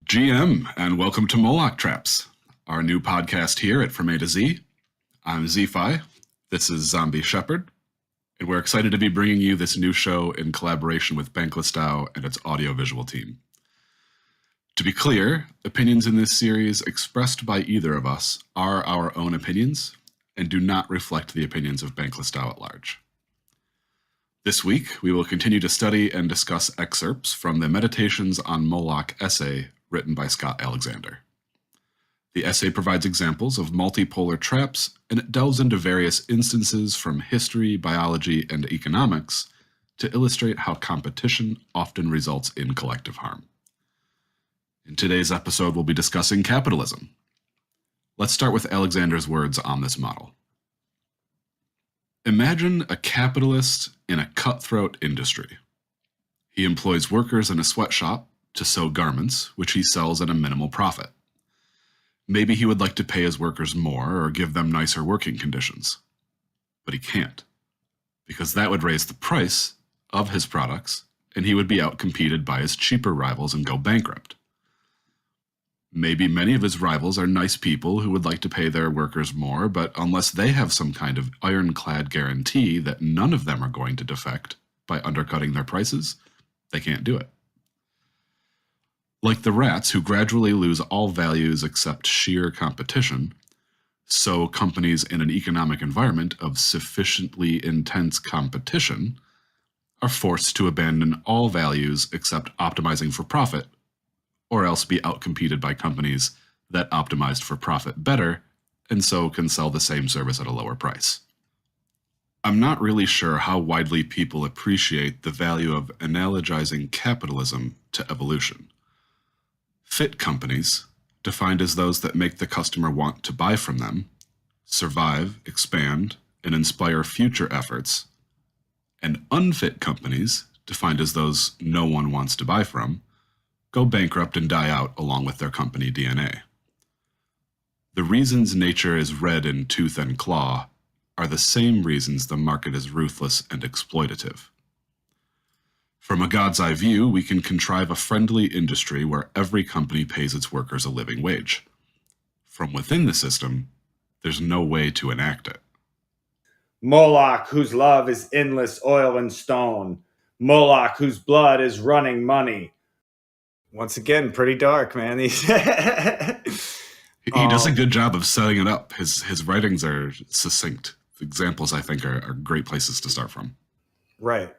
GM, and welcome to Moloch Traps, our new podcast here at From A to Z. I'm Z-Fi, this is Zombie Shepherd, and we're excited to be bringing you this new show in collaboration with Banklistau and its audiovisual team. To be clear, opinions in this series expressed by either of us are our own opinions and do not reflect the opinions of Banklistau at large. This week, we will continue to study and discuss excerpts from the Meditations on Moloch essay written by Scott Alexander. The essay provides examples of multipolar traps, and it delves into various instances from history, biology, and economics to illustrate how competition often results in collective harm. In today's episode, we'll be discussing capitalism. Let's start with Alexander's words on this model. Imagine a capitalist in a cutthroat industry. He employs workers in a sweatshop to sew garments, which he sells at a minimal profit. Maybe he would like to pay his workers more or give them nicer working conditions. But he can't, because that would raise the price of his products, and he would be outcompeted by his cheaper rivals and go bankrupt. Maybe many of his rivals are nice people who would like to pay their workers more, but unless they have some kind of ironclad guarantee that none of them are going to defect by undercutting their prices, they can't do it. Like the rats who gradually lose all values except sheer competition, so companies in an economic environment of sufficiently intense competition are forced to abandon all values except optimizing for profit, or else be outcompeted by companies that optimized for profit better and so can sell the same service at a lower price. I'm not really sure how widely people appreciate the value of analogizing capitalism to evolution. Fit companies, defined as those that make the customer want to buy from them, survive, expand, and inspire future efforts, and unfit companies, defined as those no one wants to buy from, go bankrupt and die out along with their company DNA. The reasons nature is red in tooth and claw are the same reasons the market is ruthless and exploitative. From a God's eye view, we can contrive a friendly industry where every company pays its workers a living wage. From within the system, there's no way to enact it. Moloch, whose love is endless oil and stone. Moloch, whose blood is running money. Once again, pretty dark, man. He does a good job of setting it up. His writings are succinct. Examples, I think, are great places to start from. Right.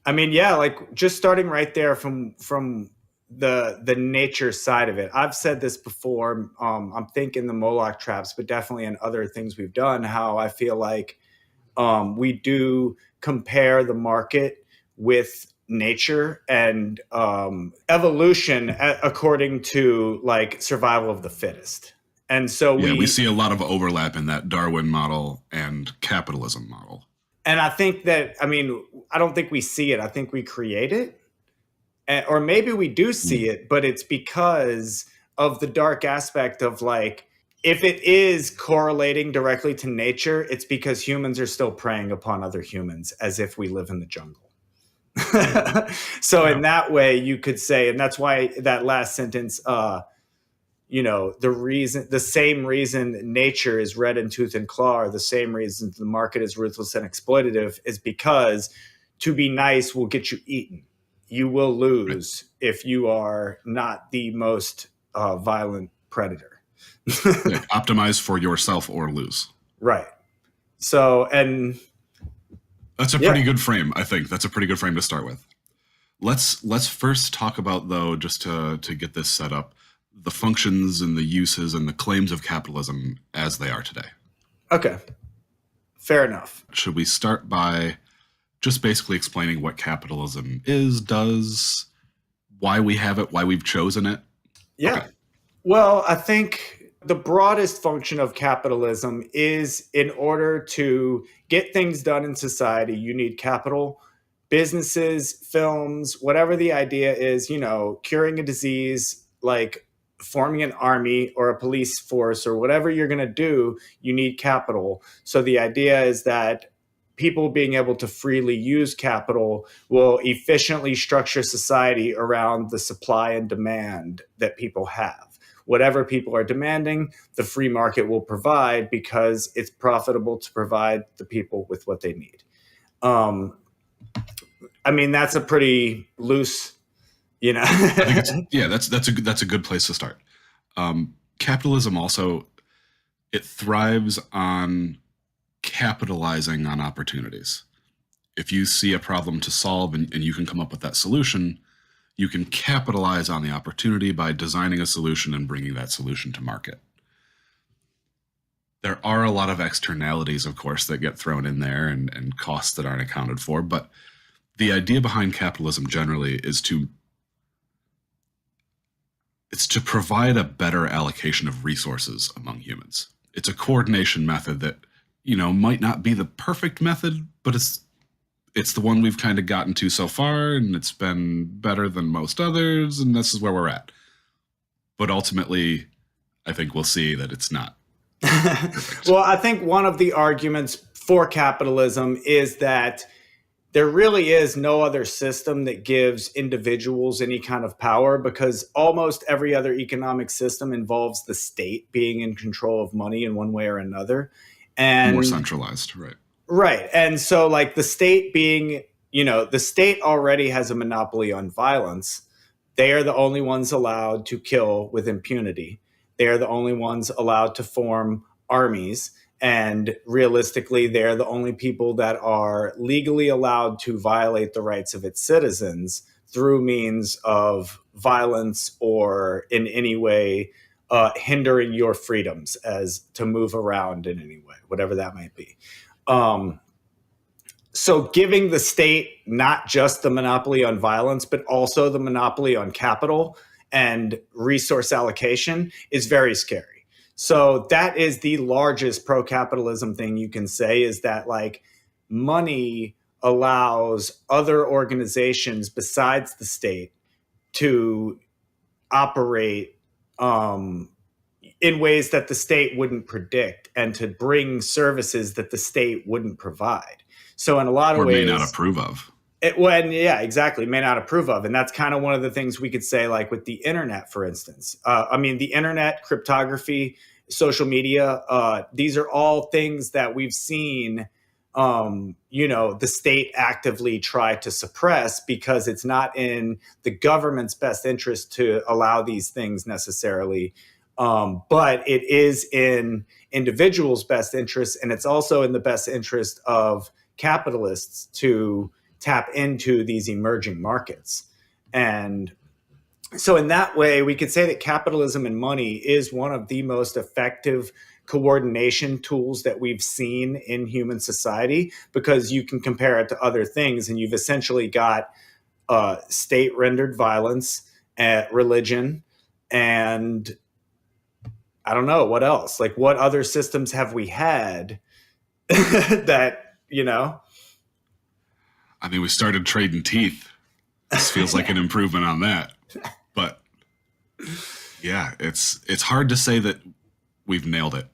Like just starting right there from the nature side of it. I've said this before. I'm thinking the Moloch traps, but definitely in other things we've done, how I feel like we do compare the market with nature and evolution according to like survival of the fittest. And so we see a lot of overlap in that Darwin model and capitalism model. And I think that, I don't think we see it. I think we create it. Or maybe we do see it, but it's because of the dark aspect of like, if it is correlating directly to nature, it's because humans are still preying upon other humans as if we live in the jungle. In that way, you could say, and that's why that last sentence, the same reason nature is red in tooth and claw, or the same reason the market is ruthless and exploitative, is because to be nice will get you eaten. You will lose if you are not the most violent predator. Optimize for yourself or lose. Right. So, and that's a pretty good frame, I think. That's a pretty good frame to start with. Let's first talk about, though, just to get this set up, the functions and the uses and the claims of capitalism as they are today. Okay. Fair enough. Should we start by just basically explaining what capitalism is, does, why we have it, why we've chosen it? Yeah. Okay. Well, I think the broadest function of capitalism is, in order to get things done in society, you need capital. Businesses, films, whatever the idea is, curing a disease, like forming an army or a police force or whatever you're going to do, you need capital. So the idea is that people being able to freely use capital will efficiently structure society around the supply and demand that people have. Whatever people are demanding, the free market will provide because it's profitable to provide the people with what they need. I mean, that's a pretty loose, I think that's a good place to start. Capitalism also, it thrives on capitalizing on opportunities. If you see a problem to solve and you can come up with that solution, you can capitalize on the opportunity by designing a solution and bringing that solution to market. There are a lot of externalities, of course, that get thrown in there and costs that aren't accounted for, but the idea behind capitalism generally is to provide a better allocation of resources among humans. It's a coordination method that, might not be the perfect method, but it's the one we've kind of gotten to so far, and it's been better than most others, and this is where we're at. But ultimately, I think we'll see that it's not perfect. Well, I think one of the arguments for capitalism is that there really is no other system that gives individuals any kind of power, because almost every other economic system involves the state being in control of money in one way or another. And more centralized, right? Right. And so like the state being, the state already has a monopoly on violence. They are the only ones allowed to kill with impunity. They are the only ones allowed to form armies. And realistically, they're the only people that are legally allowed to violate the rights of its citizens through means of violence or in any way hindering your freedoms as to move around in any way, whatever that might be. So giving the state not just the monopoly on violence, but also the monopoly on capital and resource allocation is very scary. So that is the largest pro-capitalism thing you can say, is that like money allows other organizations besides the state to operate in ways that the state wouldn't predict, and to bring services that the state wouldn't provide. So in a lot of ways, may not approve of. May not approve of. And that's kind of one of the things we could say, like with the internet, for instance. The internet, cryptography, social media, these are all things that we've seen, the state actively try to suppress, because it's not in the government's best interest to allow these things necessarily. But it is in individuals' best interest, and it's also in the best interest of capitalists to tap into these emerging markets. And so in that way, we could say that capitalism and money is one of the most effective coordination tools that we've seen in human society, because you can compare it to other things, and you've essentially got state-rendered violence, religion, and I don't know what else. Like, what other systems have we had that, we started trading teeth. This feels like an improvement on that. But yeah, it's hard to say that we've nailed it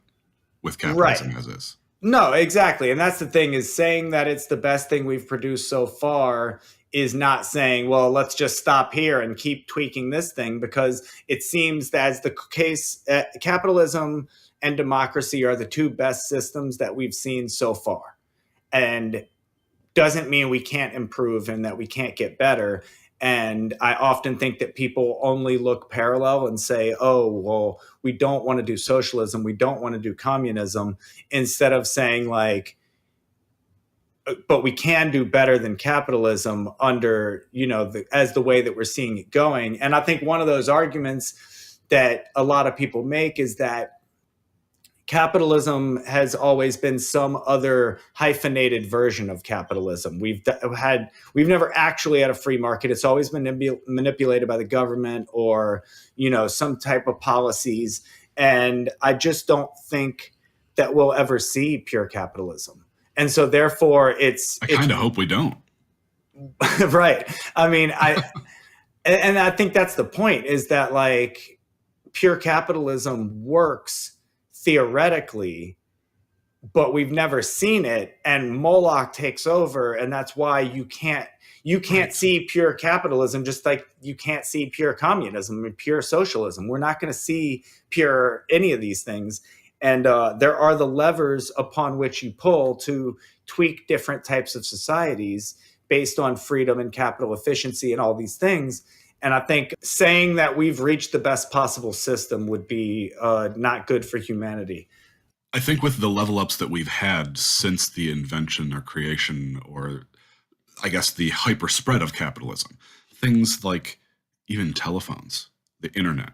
with capitalism as is. No, exactly. And that's the thing, is saying that it's the best thing we've produced so far is not saying, well, let's just stop here and keep tweaking this thing, because it seems that as the case, capitalism and democracy are the two best systems that we've seen so far. And doesn't mean we can't improve and that we can't get better. And I often think that people only look parallel and say, oh, well, we don't want to do socialism, we don't want to do communism, instead of saying like, but we can do better than capitalism under, as the way that we're seeing it going. And I think one of those arguments that a lot of people make is that capitalism has always been some other hyphenated version of capitalism. We've never actually had a free market. It's always been manipulated by the government or, some type of policies. And I just don't think that we'll ever see pure capitalism. And so therefore I kind of hope we don't. Right. And I think that's the point, is that like pure capitalism works theoretically but we've never seen it, and Moloch takes over, and that's why you can't see pure capitalism, just like you can't see pure communism and pure socialism. We're not going to see pure any of these things, and there are the levers upon which you pull to tweak different types of societies based on freedom and capital efficiency and all these things. And I think saying that we've reached the best possible system would be not good for humanity. I think with the level ups that we've had since the invention or creation, or I guess the hyper spread of capitalism, things like even telephones, the internet,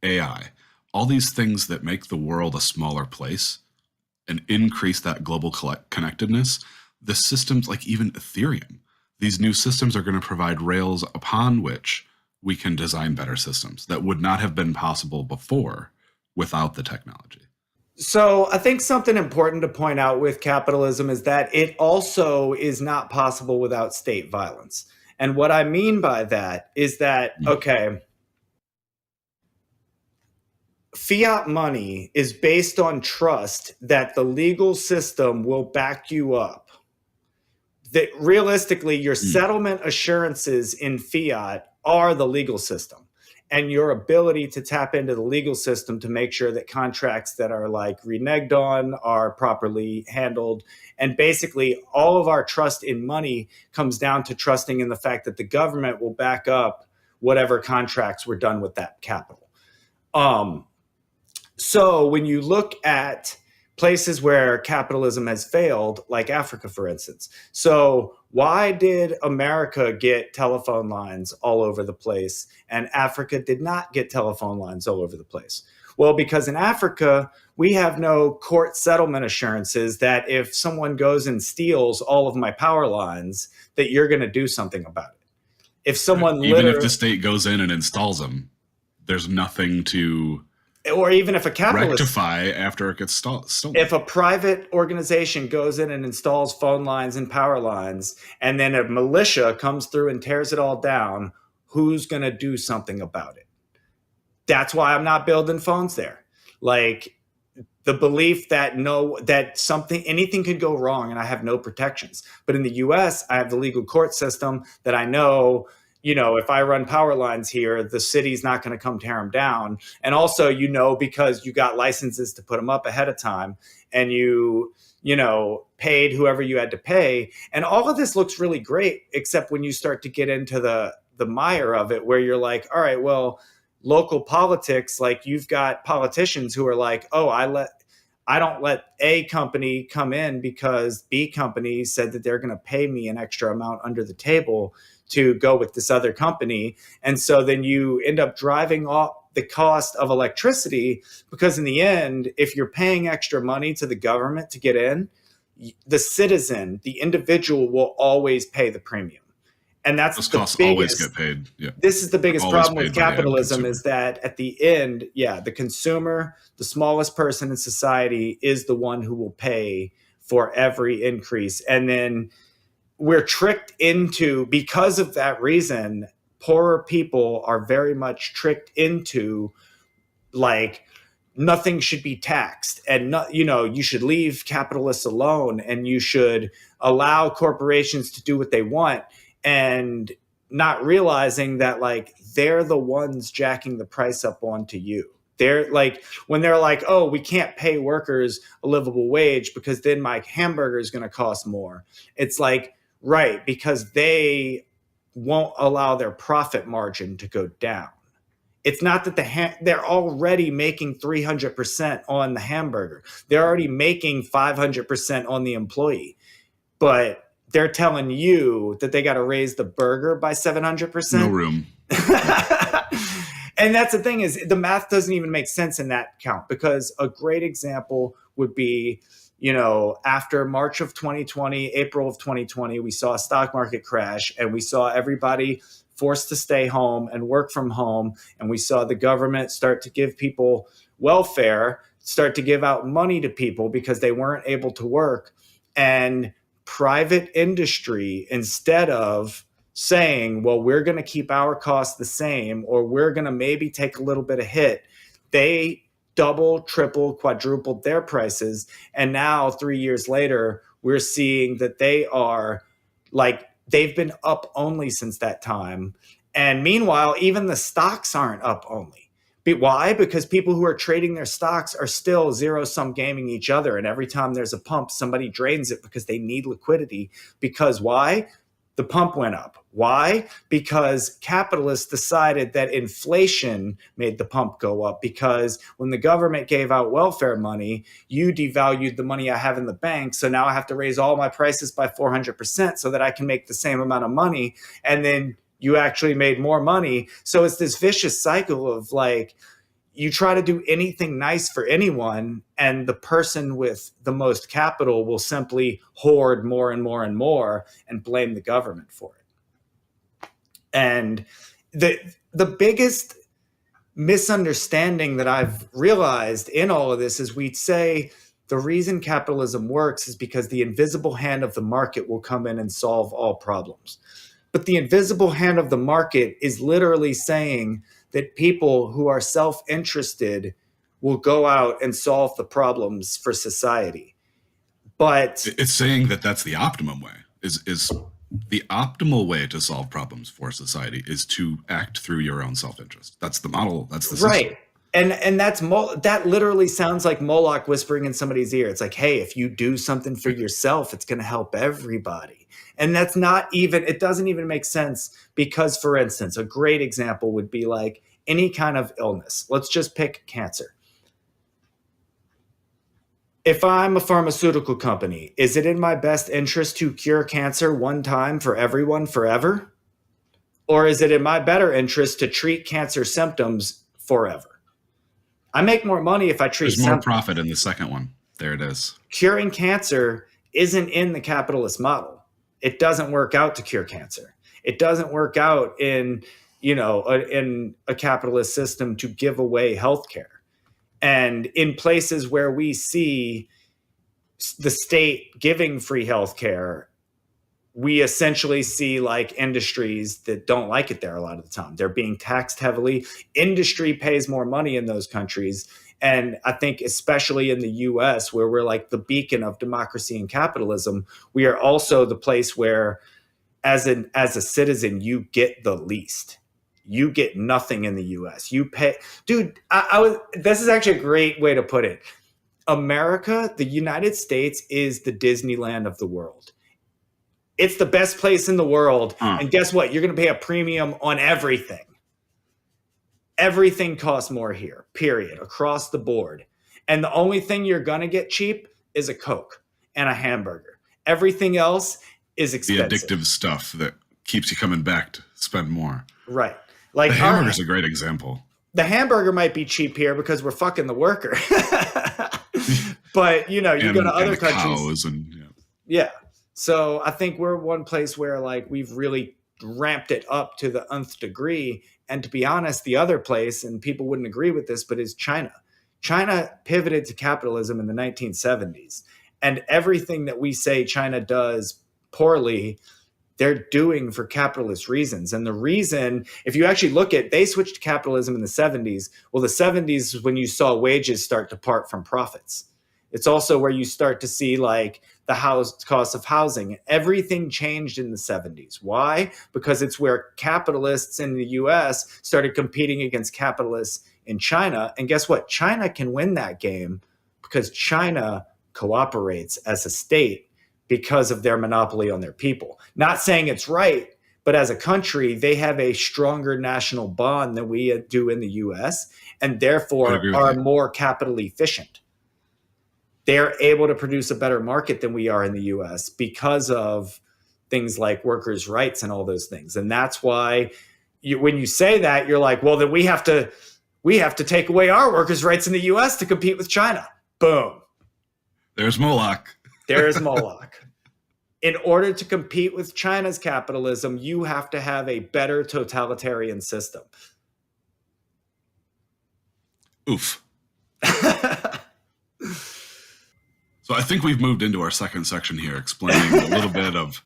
AI, all these things that make the world a smaller place and increase that global connectedness, the systems like even Ethereum, these new systems are going to provide rails upon which we can design better systems that would not have been possible before without the technology. So I think something important to point out with capitalism is that it also is not possible without state violence. And what I mean by that is that, okay, fiat money is based on trust that the legal system will back you up. That realistically, your settlement assurances in fiat are the legal system. And your ability to tap into the legal system to make sure that contracts that are like reneged on are properly handled. And basically, all of our trust in money comes down to trusting in the fact that the government will back up whatever contracts were done with that capital. So when you look at places where capitalism has failed, like Africa, for instance. So why did America get telephone lines all over the place and Africa did not get telephone lines all over the place? Well, because in Africa, we have no court settlement assurances that if someone goes and steals all of my power lines, that you're going to do something about it. If someone even if the state goes in and installs them, there's nothing to... Or even if a capitalist rectify after it gets stolen. If a private organization goes in and installs phone lines and power lines, and then a militia comes through and tears it all down, who's going to do something about it? That's why I'm not building phones there. Like the belief that anything could go wrong and I have no protections. But in the US, I have the legal court system that I know, if I run power lines here, the city's not going to come tear them down. And also, because you got licenses to put them up ahead of time and you paid whoever you had to pay. And all of this looks really great, except when you start to get into the mire of it, where you're like, all right, well, local politics, like you've got politicians who are like, oh, I don't let A company come in because B company said that they're going to pay me an extra amount under the table to go with this other company. And so then you end up driving up the cost of electricity, because in the end, if you're paying extra money to the government to get in, the citizen, the individual will always pay the premium. And that's those the costs biggest, always get paid. Yeah. This is the biggest problem with capitalism, is that at the end, the consumer, the smallest person in society, is the one who will pay for every increase. And then we're tricked into, because of that reason, poorer people are very much tricked into like nothing should be taxed, and you should leave capitalists alone and you should allow corporations to do what they want, and not realizing that like they're the ones jacking the price up onto you. They're like, when they're like, oh, we can't pay workers a livable wage because then my hamburger is going to cost more. It's like, right, because they won't allow their profit margin to go down. It's not that they're already making 300% on the hamburger. They're already making 500% on the employee. But they're telling you that they got to raise the burger by 700%. No room. And that's the thing, is the math doesn't even make sense in that count, because a great example would be, after March of 2020, April of 2020, we saw a stock market crash and we saw everybody forced to stay home and work from home. And we saw the government start to give people welfare, start to give out money to people because they weren't able to work. And private industry, instead of saying, well, we're going to keep our costs the same, or we're going to maybe take a little bit of hit, they double, triple, quadrupled their prices. And now 3 years later, we're seeing that they are like, they've been up only since that time. And meanwhile, even the stocks aren't up only. Why? Because people who are trading their stocks are still zero-sum gaming each other. And every time there's a pump, somebody drains it because they need liquidity. Because why? The pump went up. Why? Because capitalists decided that inflation made the pump go up, because when the government gave out welfare money, you devalued the money I have in the bank. So now I have to raise all my prices by 400% so that I can make the same amount of money. And then you actually made more money. So it's this vicious cycle of like, you try to do anything nice for anyone, and the person with the most capital will simply hoard more and more and more and blame the government for it. And the biggest misunderstanding that I've realized in all of this is we'd say the reason capitalism works is because the invisible hand of the market will come in and solve all problems. But the invisible hand of the market is literally saying that people who are self-interested will go out and solve the problems for society. But it's saying that that's the optimum way. Is the optimal way to solve problems for society is to act through your own self-interest. That's the model. That's the system. Right. And that literally sounds like Moloch whispering in somebody's ear. It's like, hey, if you do something for yourself, it's going to help everybody. And that's not even, it doesn't even make sense, because, for instance, a great example would be like any kind of illness. Let's just pick cancer. If I'm a pharmaceutical company, is it in my best interest to cure cancer one time for everyone forever? Or is it in my better interest to treat cancer symptoms forever? I make more money if I treat There's more symptoms. profit in the second one. There it is. Curing cancer isn't in the capitalist model. It doesn't work out to cure cancer. It doesn't work out in, in a capitalist system to give away healthcare. And in places where we see the state giving free healthcare, we essentially see like industries that don't like it there a lot of the time. They're being taxed heavily. Industry pays more money in those countries. And I think especially in the US, where we're like the beacon of democracy and capitalism, we are also the place where as a citizen, you get the least. You get nothing in the US. You pay, dude, this is actually a great way to put it. America, the United States, is the Disneyland of the world. It's the best place in the world. And guess what? You're going to pay a premium on everything. Everything costs more here, period, across the board. And the only thing you're going to get cheap is a Coke and a hamburger. Everything else is expensive. The addictive stuff that keeps you coming back to spend more. Right. Like the hamburger's a great example. The hamburger might be cheap here because we're fucking the worker. But, you go to other countries. Yeah. So I think we're one place where like we've really ramped it up to the nth degree. And to be honest, the other place, and people wouldn't agree with this, but is China. China pivoted to capitalism in the 1970s. And everything that we say China does poorly, they're doing for capitalist reasons. And the reason, if you actually look at, they switched to capitalism in the 70s. Well, the 70s is when you saw wages start to part from profits. It's also where you start to see like the cost of housing. Everything changed in the 70s. Why? Because it's where capitalists in the US started competing against capitalists in China. And guess what? China can win that game because China cooperates as a state because of their monopoly on their people. Not saying it's right, but as a country, they have a stronger national bond than we do in the US, and therefore are more capital efficient. They're able to produce a better market than we are in the US because of things like workers' rights and all those things. And that's why when you say that, you're like, well, then we have to take away our workers' rights in the US to compete with China. Boom. There's Moloch. There's Moloch. In order to compete with China's capitalism, you have to have a better totalitarian system. Oof. So I think we've moved into our second section here, explaining a little bit of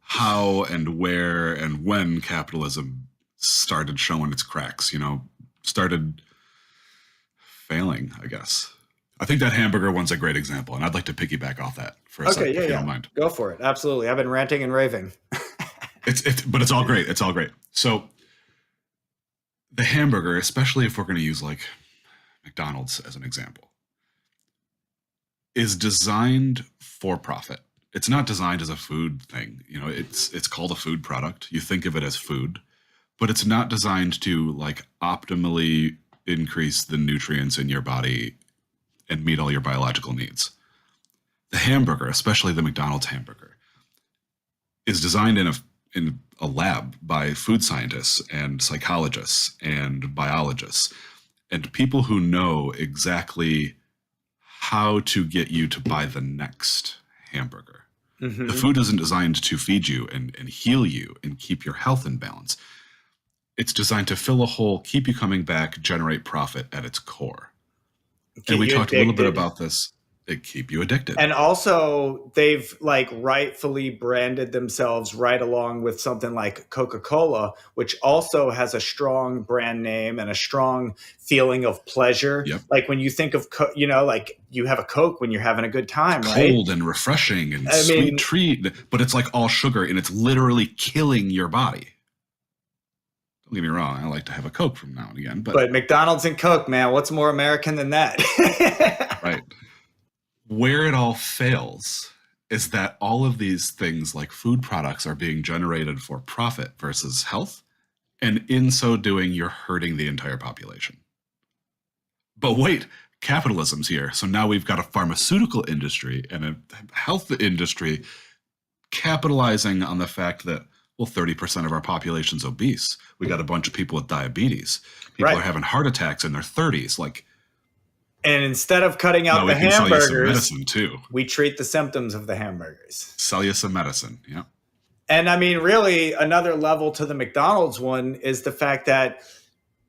how and where and when capitalism started showing its cracks, started failing, I guess. I think that hamburger one's a great example, and I'd like to piggyback off that for a second, if you don't mind. Go for it. Absolutely. I've been ranting and raving. But it's all great. It's all great. So the hamburger, especially if we're going to use like McDonald's as an example, is designed for profit. It's not designed as a food thing. You know, it's called a food product. You think of it as food, but it's not designed to like optimally increase the nutrients in your body and meet all your biological needs. The hamburger, especially the McDonald's hamburger, is designed in a lab by food scientists and psychologists and biologists and people who know exactly how to get you to buy the next hamburger. Mm-hmm. The food isn't designed to feed you and heal you and keep your health in balance. It's designed to fill a hole, keep you coming back, generate profit at its core. And we talked a little bit about this. It keep you addicted. And also they've like rightfully branded themselves right along with something like Coca-Cola, which also has a strong brand name and a strong feeling of pleasure. Yep. Like when you think of, like you have a Coke when you're having a good time, right? Cold and refreshing and sweet treat, but it's like all sugar and it's literally killing your body. Don't get me wrong. I like to have a Coke from now and again, but McDonald's and Coke, man, what's more American than that? Right. Where it all fails is that all of these things like food products are being generated for profit versus health. And in so doing, you're hurting the entire population. But wait, capitalism's here. So now we've got a pharmaceutical industry and a health industry capitalizing on the fact that, well, 30% of our population's obese. We got a bunch of people with diabetes. People are having heart attacks in their 30s. And instead of cutting out the hamburgers, sell you some medicine too. We treat the symptoms of the hamburgers. Sell you some medicine, yeah. And I mean, really, another level to the McDonald's one is the fact that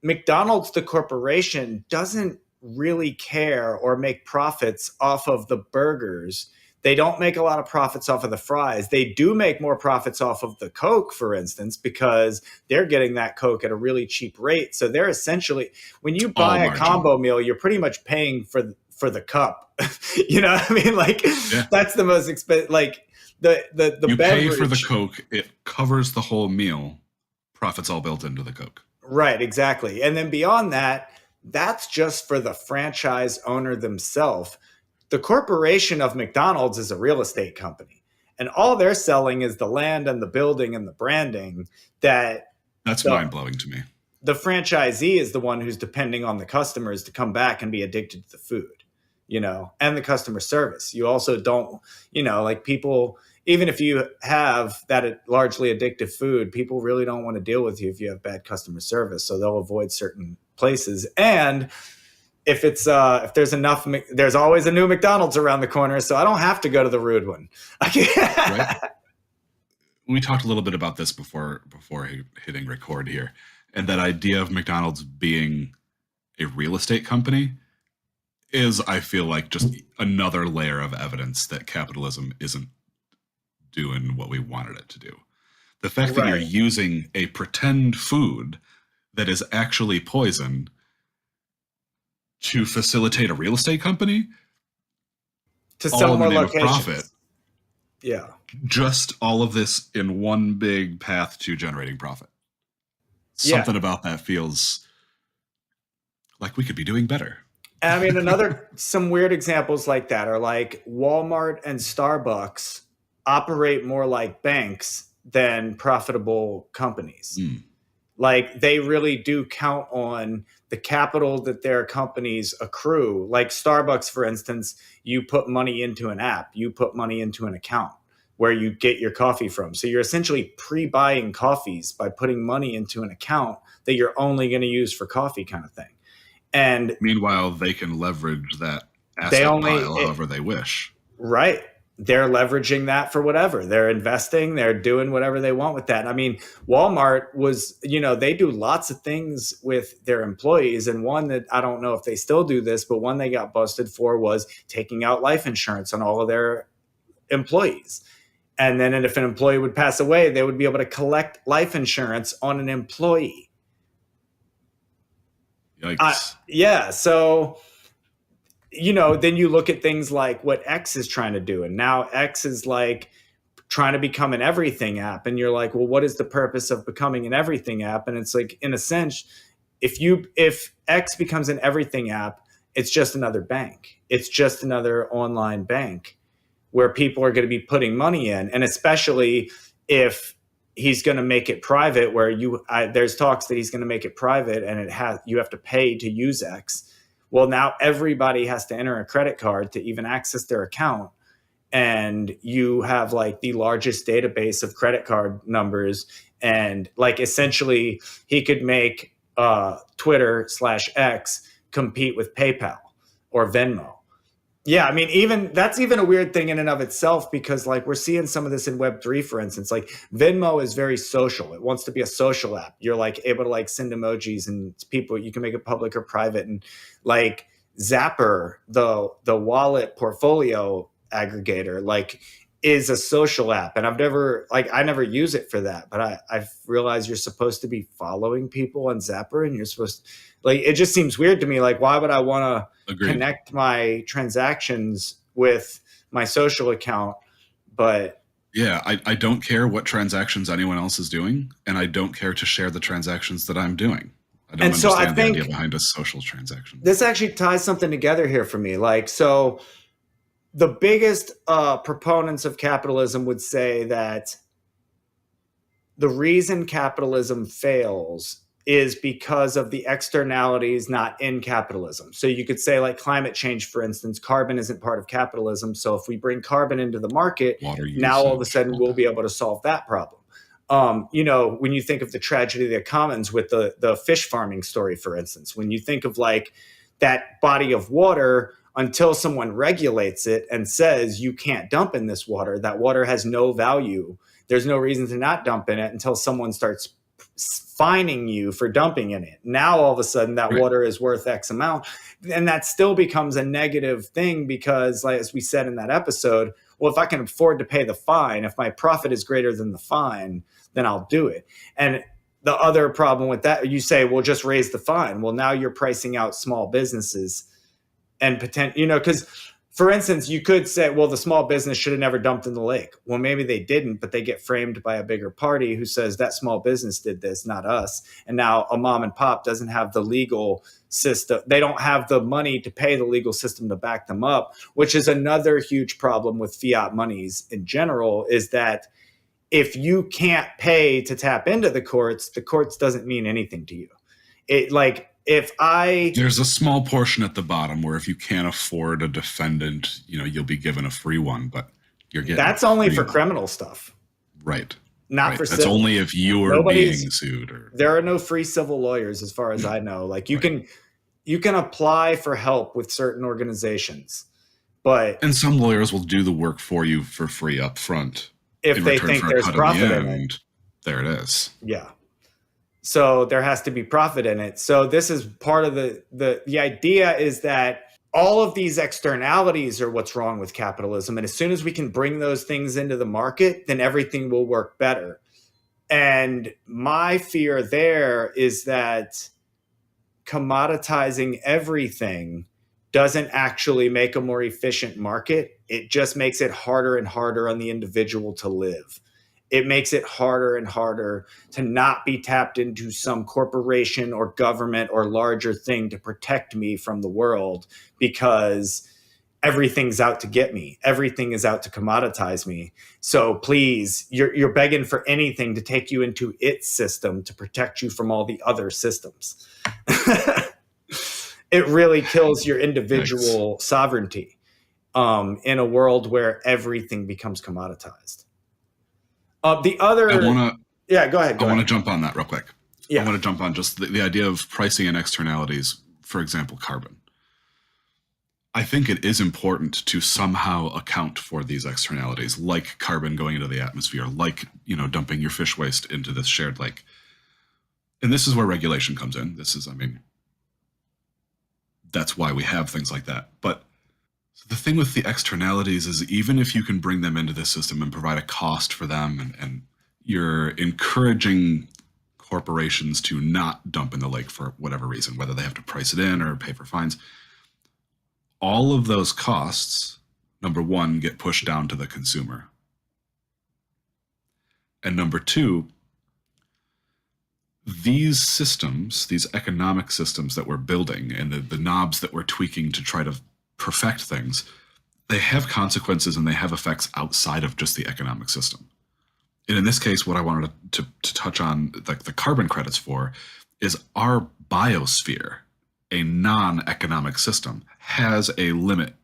McDonald's, the corporation, doesn't really care or make profits off of the burgers. They don't make a lot of profits off of the fries. They do make more profits off of the Coke, for instance, because they're getting that Coke at a really cheap rate. So they're essentially, when you buy a combo meal, you're pretty much paying for the cup. You know what I mean? That's the most expensive. Like the you beverage, pay for the Coke, it covers the whole meal. Profits all built into the Coke. Right, exactly. And then beyond that, that's just for the franchise owner themselves. The corporation of McDonald's is a real estate company, and all they're selling is the land and the building and the branding. That's mind-blowing to me. The franchisee is the one who's depending on the customers to come back and be addicted to the food, and the customer service. You also don't, like people, even if you have that largely addictive food, people really don't want to deal with you if you have bad customer service. So they'll avoid certain places. And if there's always a new McDonald's around the corner, so I don't have to go to the rude one. Right. We talked a little bit about this before hitting record here, and that idea of McDonald's being a real estate company is, I feel like, just another layer of evidence that capitalism isn't doing what we wanted it to do. The fact that you're using a pretend food that is actually poison to facilitate a real estate company to sell more locations. Profit. Yeah. Just all of this in one big path to generating profit. Something about that feels like we could be doing better. And I mean, some weird examples like that are like Walmart and Starbucks operate more like banks than profitable companies. Like they really do count on the capital that their companies accrue. Like Starbucks, for instance, you put money into an app, you put money into an account where you get your coffee from. So you're essentially pre-buying coffees by putting money into an account that you're only going to use for coffee kind of thing. And meanwhile, they can leverage that asset pile however they wish. Right. They're leveraging that for whatever. They're investing. They're doing whatever they want with that. I mean, Walmart was, they do lots of things with their employees. And one that I don't know if they still do this, but one they got busted for was taking out life insurance on all of their employees. And then if an employee would pass away, they would be able to collect life insurance on an employee. Yikes. Yeah. So, then you look at things like what X is trying to do. And now X is like trying to become an everything app. And you're like, well, what is the purpose of becoming an everything app? And it's like, in a sense, if X becomes an everything app, it's just another bank. It's just another online bank where people are going to be putting money in. And especially if he's going to make it private, where there's talks that he's going to make it private and you have to pay to use X. Well, now everybody has to enter a credit card to even access their account. And you have like the largest database of credit card numbers. And like essentially he could make Twitter/X compete with PayPal or Venmo. Yeah, I mean, that's even a weird thing in and of itself, because like we're seeing some of this in Web3, for instance. Like Venmo is very social. It wants to be a social app. You're like able to like send emojis and people, you can make it public or private. And like Zapper, the wallet portfolio aggregator, like is a social app. And I never use it for that, but I've realized you're supposed to be following people on Zapper, and you're supposed to, like, it just seems weird to me. Like, why would I want to connect my transactions with my social account? But yeah, I don't care what transactions anyone else is doing, and I don't care to share the transactions that I'm doing. I don't understand the idea behind a social transaction. This actually ties something together here for me. Like, so the biggest proponents of capitalism would say that the reason capitalism fails is because of the externalities not in capitalism. So you could say like climate change, for instance, carbon isn't part of capitalism. So if we bring carbon into the market, now all of a sudden we'll be able to solve that problem. When you think of the tragedy of the commons with the fish farming story, for instance, when you think of like that body of water, until someone regulates it and says you can't dump in this water, that water has no value. There's no reason to not dump in it until someone starts fining you for dumping in it. Now, all of a sudden, that water is worth X amount. And that still becomes a negative thing because, like, as we said in that episode, well, if I can afford to pay the fine, if my profit is greater than the fine, then I'll do it. And the other problem with that, you say, well, just raise the fine. Well, now you're pricing out small businesses and because, for instance, you could say, well, the small business should have never dumped in the lake. Well, maybe they didn't, but they get framed by a bigger party who says that small business did this, not us. And now a mom and pop doesn't have the legal system. They don't have the money to pay the legal system to back them up, which is another huge problem with fiat monies in general, is that if you can't pay to tap into the courts doesn't mean anything to you. There's a small portion at the bottom where if you can't afford a defendant, you'll be given a free one, but you're getting that's only for criminal stuff, right? Not for civil. That's only if you are being sued. There are no free civil lawyers, as far as I know. Like you can apply for help with certain organizations, and some lawyers will do the work for you for free up front if they think there's profit in it. There it is. Yeah. So there has to be profit in it. So this is part of the idea, is that all of these externalities are what's wrong with capitalism. And as soon as we can bring those things into the market, then everything will work better. And my fear there is that commoditizing everything doesn't actually make a more efficient market. It just makes it harder and harder on the individual to live. It makes it harder and harder to not be tapped into some corporation or government or larger thing to protect me from the world, because everything's out to get me. Everything is out to commoditize me. So please, you're begging for anything to take you into its system to protect you from all the other systems. It really kills your individual sovereignty in a world where everything becomes commoditized. Go ahead. I want to jump on that real quick. Yeah. I want to jump on just the idea of pricing and externalities, for example, carbon. I think it is important to somehow account for these externalities, like carbon going into the atmosphere, like, dumping your fish waste into this shared lake. And this is where regulation comes in. That's why we have things like that. But the thing with the externalities is, even if you can bring them into the system and provide a cost for them, and you're encouraging corporations to not dump in the lake for whatever reason, whether they have to price it in or pay for fines. All of those costs, number one, get pushed down to the consumer. And number two, these systems, these economic systems that we're building and the knobs that we're tweaking to try to perfect things, they have consequences and they have effects outside of just the economic system. And in this case, what I wanted to touch on, like the carbon credits for, is our biosphere, a non-economic system, has a limit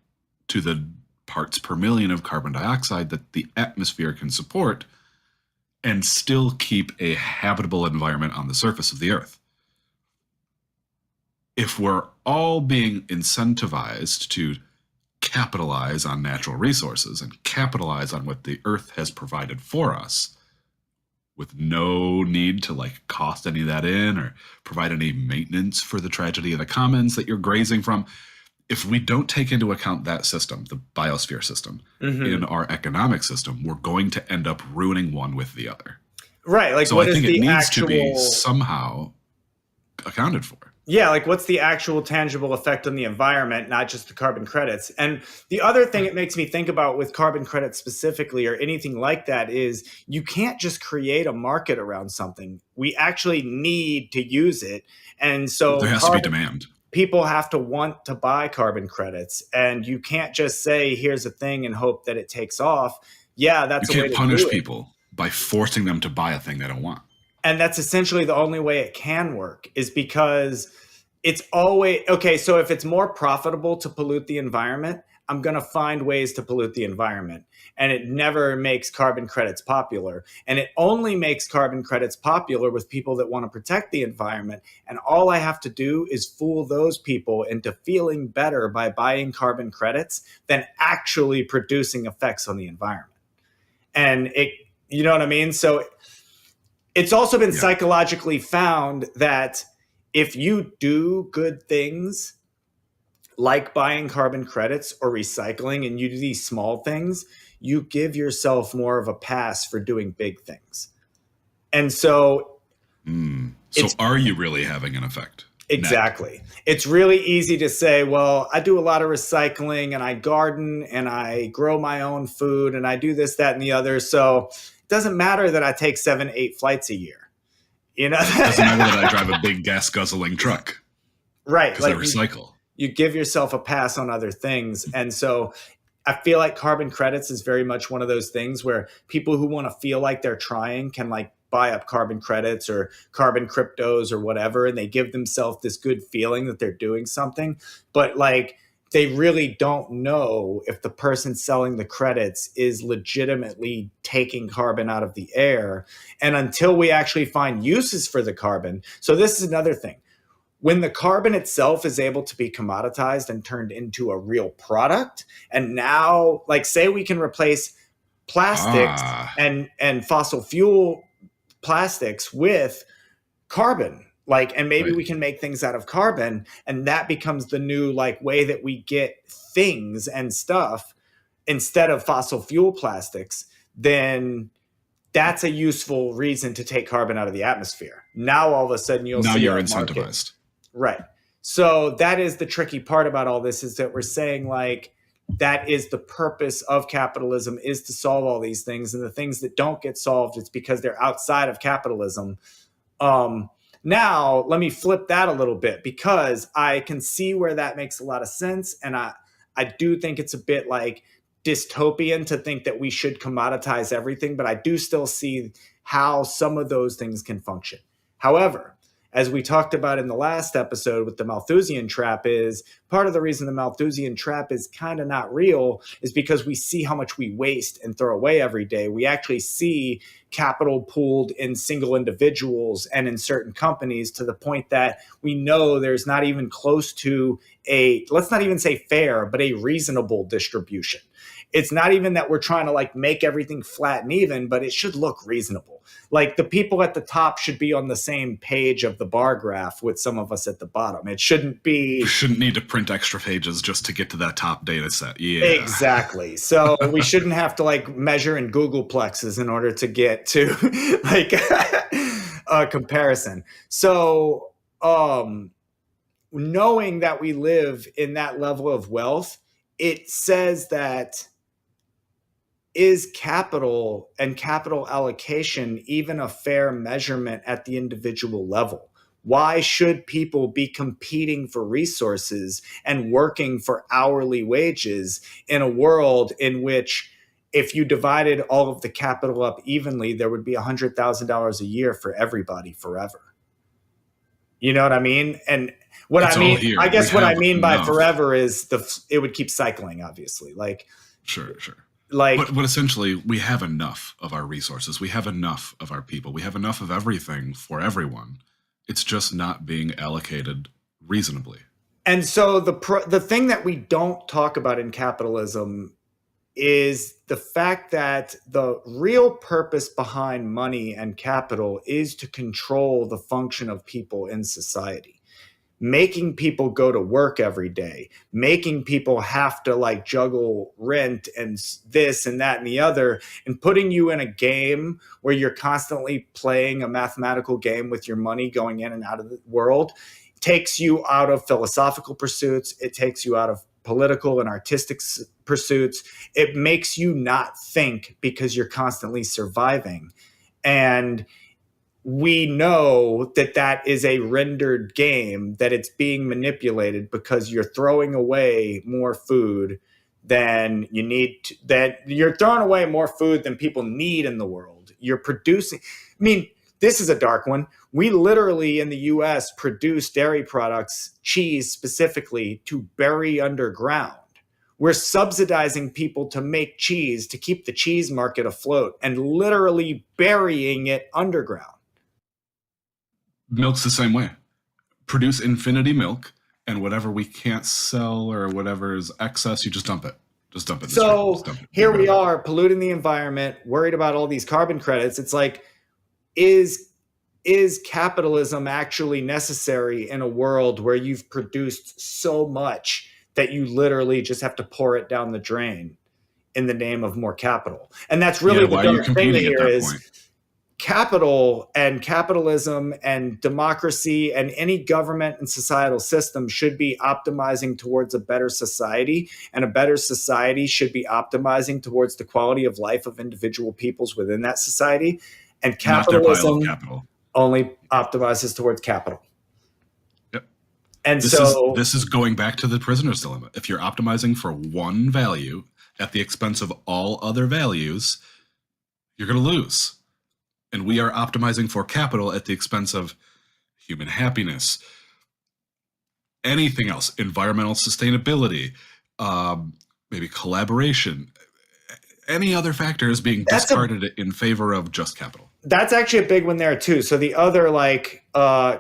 to the parts per million of carbon dioxide that the atmosphere can support and still keep a habitable environment on the surface of the earth. If we're all being incentivized to capitalize on natural resources and capitalize on what the earth has provided for us with no need to like cost any of that in or provide any maintenance for the tragedy of the commons that you're grazing from, if we don't take into account that system, the biosphere system, in our economic system, we're going to end up ruining one with the other. Right. Like, so what I think is it the needs actual... to be somehow accounted for. Yeah, like what's the actual tangible effect on the environment, not just the carbon credits? And the other thing it makes me think about with carbon credits specifically or anything like that is you can't just create a market around something. We actually need to use it. And so there has to be demand. People have to want to buy carbon credits. And you can't just say, here's a thing and hope that it takes off. Yeah, that's a way to do it. You can't punish people by forcing them to buy a thing they don't want. And that's essentially the only way it can work, is because it's always, okay, so if it's more profitable to pollute the environment, I'm going to find ways to pollute the environment. And it never makes carbon credits popular. And it only makes carbon credits popular with people that want to protect the environment. And all I have to do is fool those people into feeling better by buying carbon credits than actually producing effects on the environment. And it, you know what I mean? So it's also been psychologically found that if you do good things like buying carbon credits or recycling, and you do these small things, you give yourself more of a pass for doing big things. And so are you really having an effect? Exactly. Net? It's really easy to say, well, I do a lot of recycling and I garden and I grow my own food and I do this, that, and the other. So it doesn't matter that I take 7-8 flights a year. You know, it doesn't matter that I drive a big gas guzzling truck. Right. Because I recycle. You give yourself a pass on other things. And so I feel like carbon credits is very much one of those things where people who want to feel like they're trying can like buy up carbon credits or carbon cryptos or whatever. And they give themselves this good feeling that they're doing something. But like, they really don't know if the person selling the credits is legitimately taking carbon out of the air. And until we actually find uses for the carbon. So this is another thing. When the carbon itself is able to be commoditized and turned into a real product, and now, like, say we can replace plastics and fossil fuel plastics with carbon, like, and maybe we can make things out of carbon, and that becomes the new like way that we get things and stuff instead of fossil fuel plastics, then that's a useful reason to take carbon out of the atmosphere. Now all of a sudden you're incentivized. Right. So that is the tricky part about all this, is that we're saying like that is the purpose of capitalism, is to solve all these things. And the things that don't get solved, it's because they're outside of capitalism. Now, let me flip that a little bit, because I can see where that makes a lot of sense. And I do think it's a bit like dystopian to think that we should commoditize everything, but I do still see how some of those things can function. However, as we talked about in the last episode with the Malthusian trap, is part of the reason the Malthusian trap is kind of not real is because we see how much we waste and throw away every day. We actually see capital pooled in single individuals and in certain companies to the point that we know there's not even close to a, let's not even say fair, but a reasonable distribution. It's not even that we're trying to like make everything flat and even, but it should look reasonable. Like the people at the top should be on the same page of the bar graph with some of us at the bottom. It shouldn't be... You shouldn't need to print extra pages just to get to that top data set. Yeah. Exactly. So we shouldn't have to like measure in Googleplexes in order to get to like... a comparison. So, knowing that we live in that level of wealth, it says that is capital and capital allocation even a fair measurement at the individual level? Why should people be competing for resources and working for hourly wages in a world in which if you divided all of the capital up evenly, there would be $100,000 a year for everybody forever? You know what I mean? And what It's I all mean, here. I guess We what I have mean by enough. forever is it would keep cycling, obviously. Like, Sure. like, But essentially, we have enough of our resources. We have enough of our people. We have enough of everything for everyone. It's just not being allocated reasonably. and so the thing that we don't talk about in capitalism is the fact that the real purpose behind money and capital is to control the function of people in society, making people go to work every day, making people have to like juggle rent and this and that and the other, and putting you in a game where you're constantly playing a mathematical game with your money going in and out of the world, takes you out of philosophical pursuits. It takes you out of political and artistic pursuits. It makes you not think because you're constantly surviving. And we know that that is a rendered game, that it's being manipulated because you're throwing away more food than you need to, that you're throwing away more food than people need in the world. You're producing, I mean, this is a dark one. We literally in the US produce dairy products, cheese specifically, to bury underground. We're subsidizing people to make cheese, to keep the cheese market afloat, and literally burying it underground. Milk's the same way. Produce infinity milk, and whatever we can't sell or whatever is excess, you just dump it. Just dump it. So here we are polluting the environment, worried about all these carbon credits. It's like, is capitalism actually necessary in a world where you've produced so much that you literally just have to pour it down the drain in the name of more capital? And that's really the dark thing here is capital and capitalism and democracy and any government and societal system should be optimizing towards a better society, and a better society should be optimizing towards the quality of life of individual peoples within that society. And capitalism only optimizes towards capital. Yep. And this is going back to the prisoner's dilemma. If you're optimizing for one value at the expense of all other values, you're going to lose. And we are optimizing for capital at the expense of human happiness, anything else, environmental sustainability, maybe collaboration, any other factor is being discarded in favor of just capital. That's actually a big one there too. So the other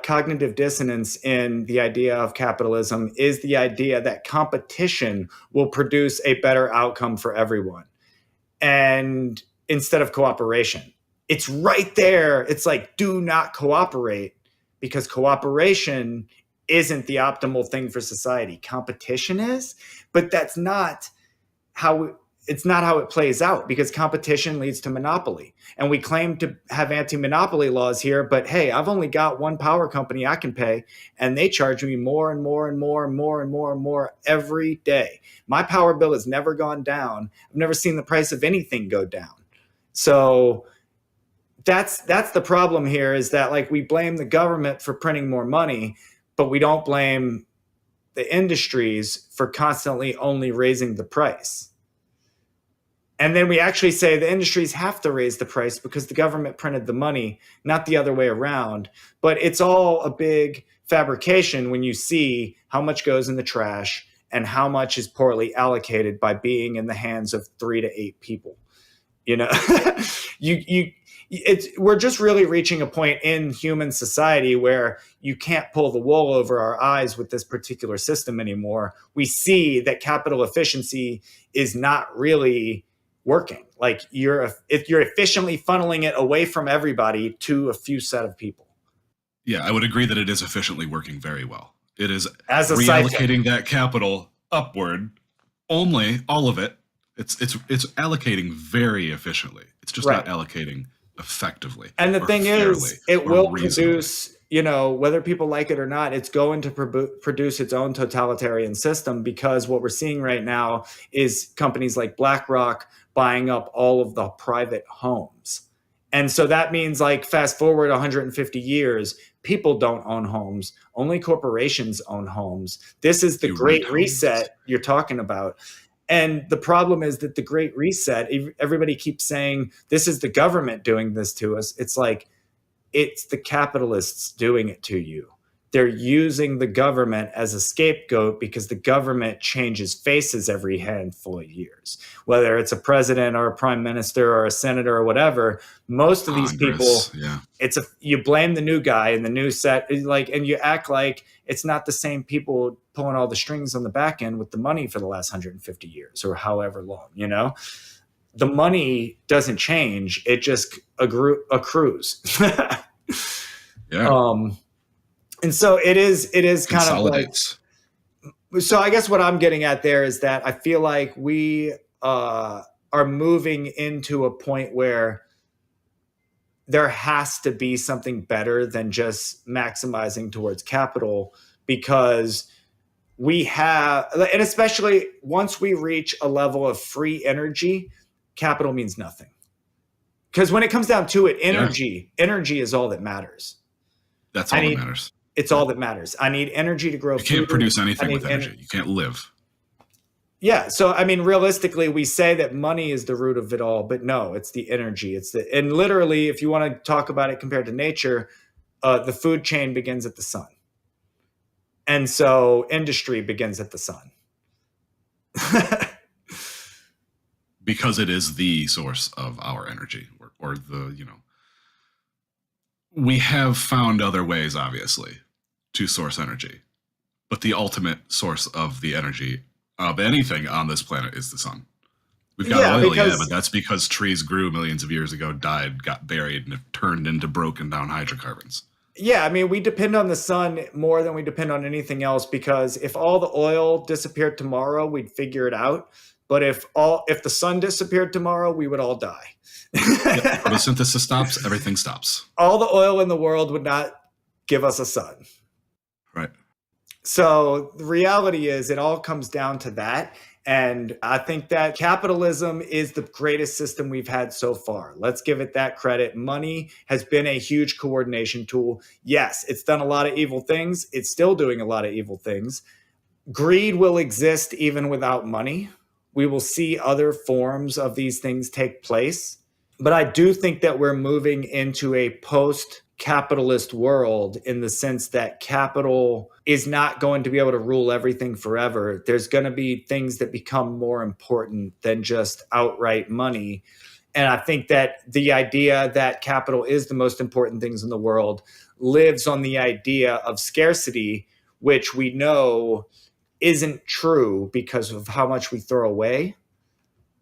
cognitive dissonance in the idea of capitalism is the idea that competition will produce a better outcome for everyone, and instead of cooperation. It's right there. It's like, do not cooperate, because cooperation isn't the optimal thing for society. Competition is, but that's not how it plays out, because competition leads to monopoly. And we claim to have anti-monopoly laws here, but hey, I've only got one power company I can pay, and they charge me more and more and more and more and more and more every day. My power bill has never gone down. I've never seen the price of anything go down. So that's the problem here, is that like we blame the government for printing more money, but we don't blame the industries for constantly only raising the price. And then we actually say the industries have to raise the price because the government printed the money, not the other way around. But it's all a big fabrication when you see how much goes in the trash and how much is poorly allocated by being in the hands of 3 to 8 people. You know, we're just really reaching a point in human society where you can't pull the wool over our eyes with this particular system anymore. We see that capital efficiency is not really working. Like if you're efficiently funneling it away from everybody to a few set of people. Yeah, I would agree that it is efficiently working very well. It is as a reallocating that capital upward, only all of it. It's allocating very efficiently. It's just not allocating effectively. And the thing fairly, is, it or will reasonably. produce, whether people like it or not, it's going to produce its own totalitarian system, because what we're seeing right now is companies like BlackRock buying up all of the private homes. And so that means, like, fast forward 150 years, people don't own homes. Only corporations own homes. This is the You rent great homes. reset you're talking about. And the problem is that the Great Reset, everybody keeps saying, this is the government doing this to us. It's like, it's the capitalists doing it to you. They're using the government as a scapegoat because the government changes faces every handful of years. Whether it's a president or a prime minister or a senator or whatever, most of these people, you blame the new guy and the new set, and you act like it's not the same people pulling all the strings on the back end with the money for the last 150 years or however long, The money doesn't change. It just accrues. And so it is kind of like, so I guess what I'm getting at there is that I feel like we are moving into a point where there has to be something better than just maximizing towards capital, because we have, and especially once we reach a level of free energy, capital means nothing. Because when it comes down to it, energy is all that matters. That's all that matters. It's all that matters. I need energy to grow food. You can't produce anything with energy. You can't live. Yeah. So, I mean, realistically, we say that money is the root of it all, but no, it's the energy. And literally, if you want to talk about it compared to nature, the food chain begins at the sun. And so industry begins at the sun. Because it is the source of our energy, or we have found other ways, obviously, to source energy. But the ultimate source of the energy of anything on this planet is the sun. We've got oil, but that's because trees grew millions of years ago, died, got buried, and it turned into broken down hydrocarbons. Yeah, I mean, we depend on the sun more than we depend on anything else, because if all the oil disappeared tomorrow, we'd figure it out. But if the sun disappeared tomorrow, we would all die. Photosynthesis stops, everything stops. All the oil in the world would not give us a sun. Right. So the reality is, it all comes down to that. And I think that capitalism is the greatest system we've had so far. Let's give it that credit. Money has been a huge coordination tool. Yes, it's done a lot of evil things. It's still doing a lot of evil things. Greed will exist even without money. We will see other forms of these things take place. But I do think that we're moving into a post-capitalist world, in the sense that capital is not going to be able to rule everything forever. There's going to be things that become more important than just outright money. And I think that the idea that capital is the most important things in the world lives on the idea of scarcity, which we know isn't true because of how much we throw away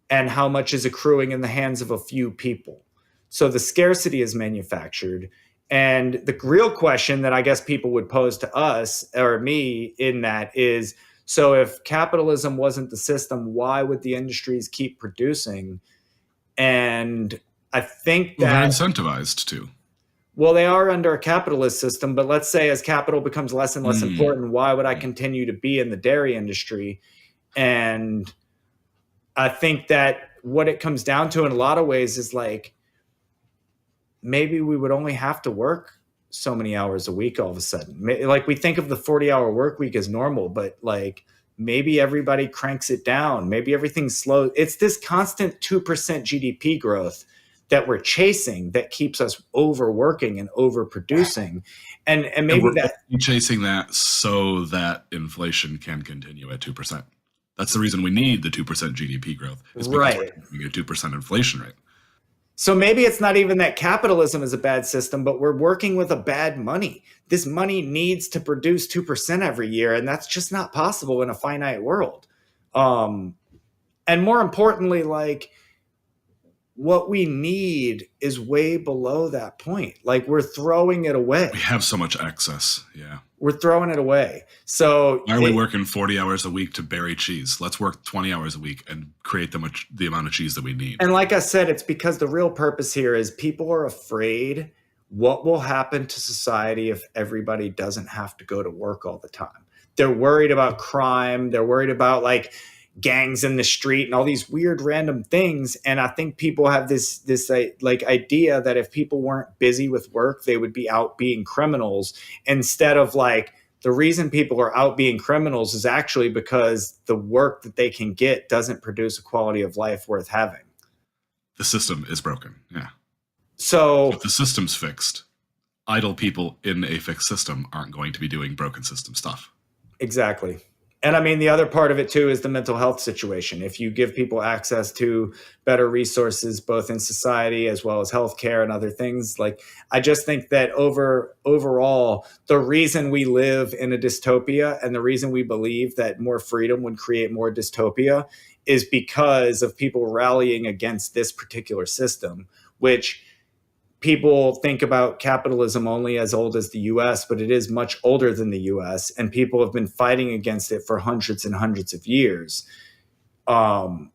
and how much is accruing in the hands of a few people. So the scarcity is manufactured. And the real question that I guess people would pose to us, or me, in that is, so if capitalism wasn't the system, why would the industries keep producing? And I think that... Well, they're incentivized to. Well, they are under a capitalist system, but let's say as capital becomes less and less important, why would I continue to be in the dairy industry? And I think that what it comes down to in a lot of ways is, like, maybe we would only have to work so many hours a week all of a sudden. Like, we think of the 40-hour work week as normal, but like, maybe everybody cranks it down. Maybe everything's slow. It's this constant 2% GDP growth that we're chasing that keeps us overworking and overproducing. And maybe we're chasing that so that inflation can continue at 2%. That's the reason we need the 2% GDP growth. Is because we're a 2% inflation rate. So maybe it's not even that capitalism is a bad system, but we're working with a bad money. This money needs to produce 2% every year, and that's just not possible in a finite world. And more importantly, like, what we need is way below that point. Like, we're throwing it away. We have so much excess. Yeah. we're throwing it away. So why are we working 40 hours a week to bury cheese? Let's work 20 hours a week and create the amount of cheese that we need. And like I said, it's because the real purpose here is people are afraid what will happen to society if everybody doesn't have to go to work all the time. They're worried about crime. They're worried about like gangs in the street and all these weird random things. And I think people have this like idea that if people weren't busy with work, they would be out being criminals, instead of like, the reason people are out being criminals is actually because the work that they can get doesn't produce a quality of life worth having. The system is broken. Yeah. So if the system's fixed, idle people in a fixed system aren't going to be doing broken system stuff. Exactly. And I mean, the other part of it too is the mental health situation. If you give people access to better resources, both in society as well as healthcare and other things, like I just think that overall, the reason we live in a dystopia and the reason we believe that more freedom would create more dystopia is because of people rallying against this particular system, which people think about capitalism only as old as the US, but it is much older than the US, and people have been fighting against it for hundreds and hundreds of years. And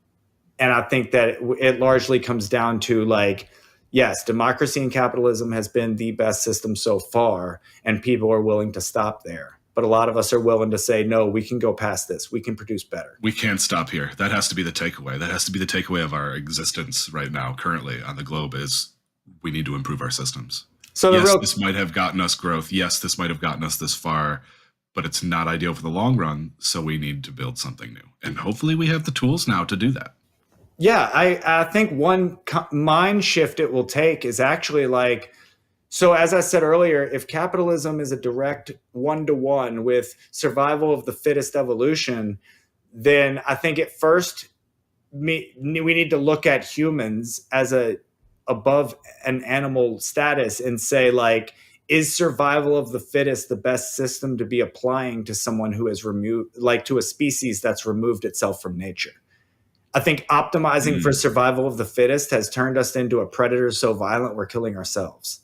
I think that it largely comes down to like, yes, democracy and capitalism has been the best system so far, and people are willing to stop there. But a lot of us are willing to say, no, we can go past this. We can produce better. We can't stop here. That has to be the takeaway. That has to be the takeaway of our existence right now, currently on the globe, is we need to improve our systems. So yes, this might have gotten us growth. Yes, this might have gotten us this far, but it's not ideal for the long run. So we need to build something new. And hopefully we have the tools now to do that. Yeah, I think one mind shift it will take is actually like, so as I said earlier, if capitalism is a direct one-to-one with survival of the fittest evolution, then I think at first we need to look at humans as above an animal status and say, like, is survival of the fittest the best system to be applying to someone who has removed, like to a species that's removed itself from nature? I think optimizing for survival of the fittest has turned us into a predator so violent we're killing ourselves.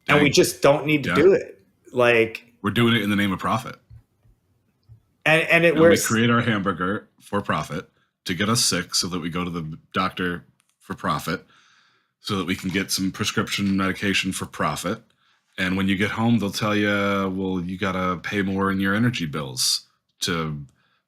And we just don't need to do it. Like, we're doing it in the name of profit. And we create our hamburger for profit to get us sick so that we go to the doctor for profit, so that we can get some prescription medication for profit. And when you get home, they'll tell you, well, you got to pay more in your energy bills to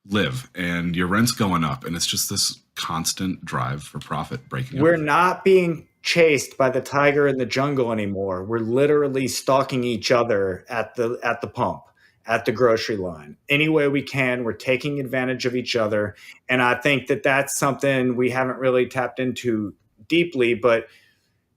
live, and your rent's going up. And it's just this constant drive for profit breaking. We're not being chased by the tiger in the jungle anymore. We're literally stalking each other at the pump, at the grocery line. Any way we can, we're taking advantage of each other. And I think that that's something we haven't really tapped into deeply, but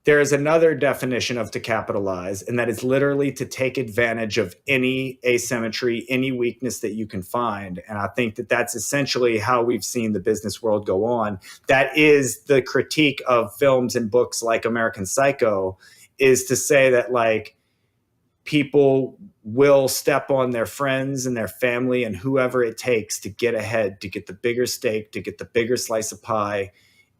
there is another definition of to capitalize, and that is literally to take advantage of any asymmetry, any weakness that you can find. And I think that that's essentially how we've seen the business world go on. That is the critique of films and books like American Psycho, is to say that like people will step on their friends and their family and whoever it takes to get ahead, to get the bigger steak, to get the bigger slice of pie.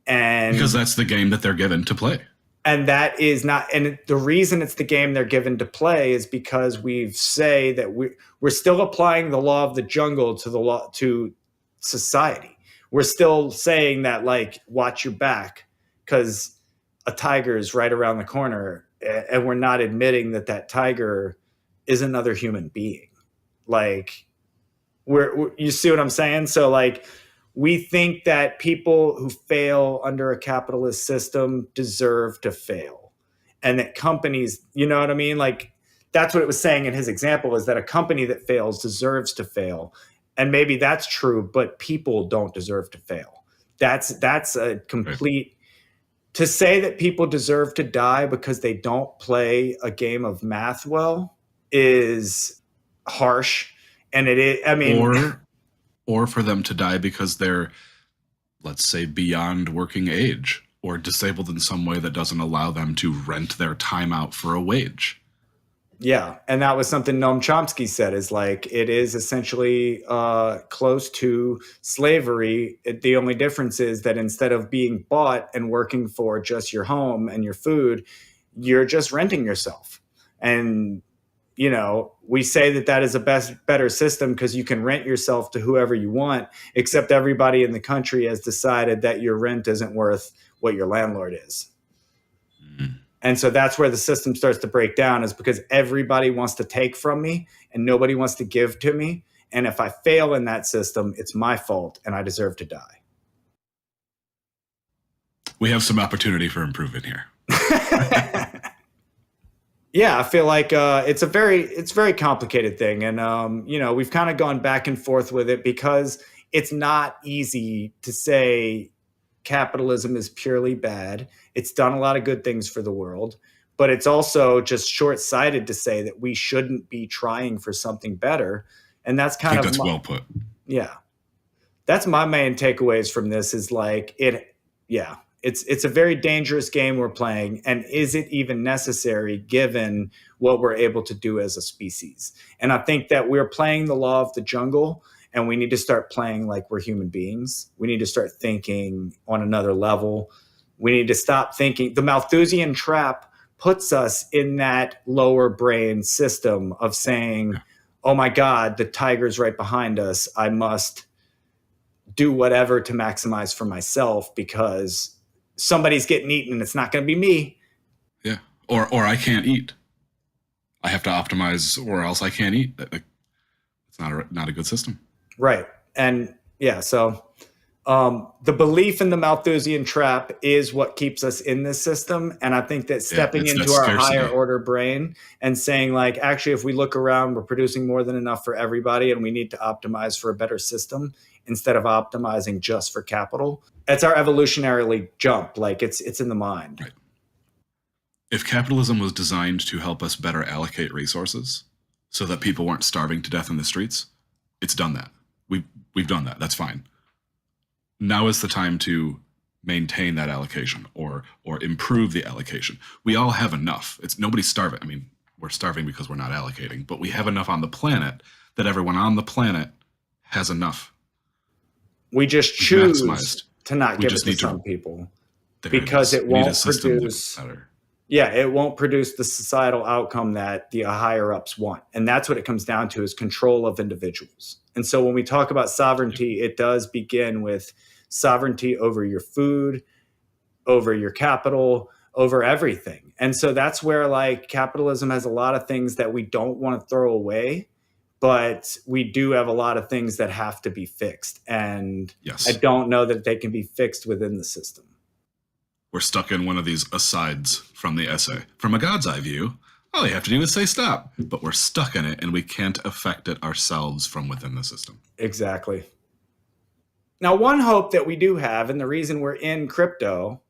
And because that's the game that they're given to play. And that is not, and the reason it's the game they're given to play is because we say that we're still applying the law of the jungle to society. We're still saying that, like, watch your back because a tiger is right around the corner, and we're not admitting that tiger is another human being. Like, you see what I'm saying? So like, we think that people who fail under a capitalist system deserve to fail, and that companies, you know what I mean? Like, that's what it was saying in his example, is that a company that fails deserves to fail. And maybe that's true, but people don't deserve to fail. That's a complete, to say that people deserve to die because they don't play a game of math well is harsh. And it is, I mean, or for them to die because they're, let's say, beyond working age or disabled in some way that doesn't allow them to rent their time out for a wage. Yeah. And that was something Noam Chomsky said, is like, it is essentially close to slavery. The only difference is that instead of being bought and working for just your home and your food, you're just renting yourself. And we say that is a better system because you can rent yourself to whoever you want, except everybody in the country has decided that your rent isn't worth what your landlord is. Mm-hmm. And so that's where the system starts to break down, is because everybody wants to take from me and nobody wants to give to me. And if I fail in that system, it's my fault and I deserve to die. We have some opportunity for improvement here. Yeah, I feel like it's a very complicated thing. And, we've kind of gone back and forth with it because it's not easy to say capitalism is purely bad. It's done a lot of good things for the world, but it's also just short-sighted to say that we shouldn't be trying for something better. And that's kind of— that's well put. Yeah. That's my main takeaways from this is like it's a very dangerous game we're playing. And is it even necessary given what we're able to do as a species? And I think that we're playing the law of the jungle, and we need to start playing like we're human beings. We need to start thinking on another level. We need to stop thinking. The Malthusian trap puts us in that lower brain system of saying, oh my God, the tiger's right behind us. I must do whatever to maximize for myself because somebody's getting eaten and it's not going to be me. Yeah. Or I can't eat. I have to optimize or else I can't eat. It's not a good system. Right. And yeah, so the belief in the Malthusian trap is what keeps us in this system. And I think that stepping into our higher order brain and saying like, actually, if we look around, we're producing more than enough for everybody and we need to optimize for a better system instead of optimizing just for capital. It's our evolutionarily jump. Like it's in the mind. Right. If capitalism was designed to help us better allocate resources so that people weren't starving to death in the streets, it's done that. We've done that. That's fine. Now is the time to maintain that allocation or improve the allocation. We all have enough. Nobody's starving. I mean, we're starving because we're not allocating, but we have enough on the planet that everyone on the planet has enough. We just choose to not give it to some people because it won't produce. Yeah, it won't produce the societal outcome that the higher ups want. And that's what it comes down to, is control of individuals. And so when we talk about sovereignty, it does begin with sovereignty over your food, over your capital, over everything. And so that's where like capitalism has a lot of things that we don't want to throw away, but we do have a lot of things that have to be fixed. And I don't know that they can be fixed within the system. We're stuck in one of these asides from the essay. From a God's eye view, all you have to do is say stop. But we're stuck in it, and we can't affect it ourselves from within the system. Exactly. Now, one hope that we do have, and the reason we're in crypto,